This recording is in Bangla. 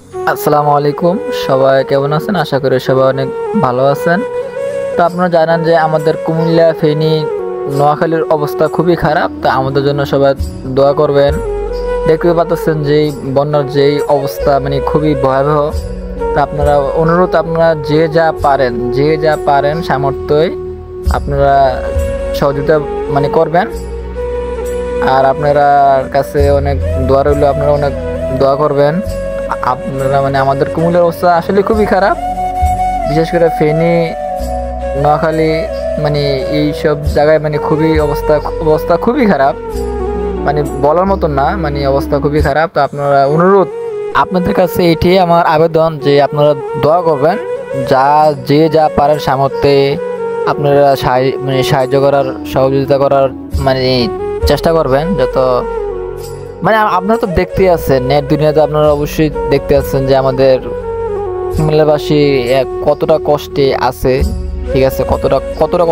আসসালামু আলাইকুম। সবাই কেমন আছেন? আশা করি সবাই অনেক ভালো আছেন। তো আপনারা জানেন যে আমাদের কুমিল্লা, ফেনী, নোয়াখালীর অবস্থা খুবই খারাপ। তো আমাদের জন্য সবাই দোয়া করবেন। দেখতে পাচ্ছেন যেই বন্যার যেই অবস্থা মানে খুবই ভয়াবহ। তো আপনারা অনুরোধ, আপনারা যে যা পারেন সামর্থ্যই আপনারা সহযোগিতা মানে করবেন। আর আপনারা কাছে অনেক দোয়া রইল, আপনারা অনেক দোয়া করবেন। আপনারা মানে আমাদের কুমিল্লার অবস্থা আসলে খুবই খারাপ, বিশেষ করে ফেনী, নোয়াখালী, মানে এই সব জায়গায় মানে খুবই অবস্থা খুবই খারাপ, মানে বলার মতন না, মানে অবস্থা খুবই খারাপ। তো আপনারা অনুরোধ, আপনাদের কাছে এটি আমার আবেদন যে আপনারা দোয়া করবেন, যে যা পারেন সামর্থ্যে আপনারা মানে সাহায্য করার, সহযোগিতা করার মানে চেষ্টা করবেন। যত মানে আপনারা তো দেখতে আছেন, নেট দুনিয়াতে আপনারা অবশ্যই দেখতে আছেন যে আমাদের কুমিল্লাবাসী কতটা কষ্টে আছে। ঠিক আছে, কতটা কতটা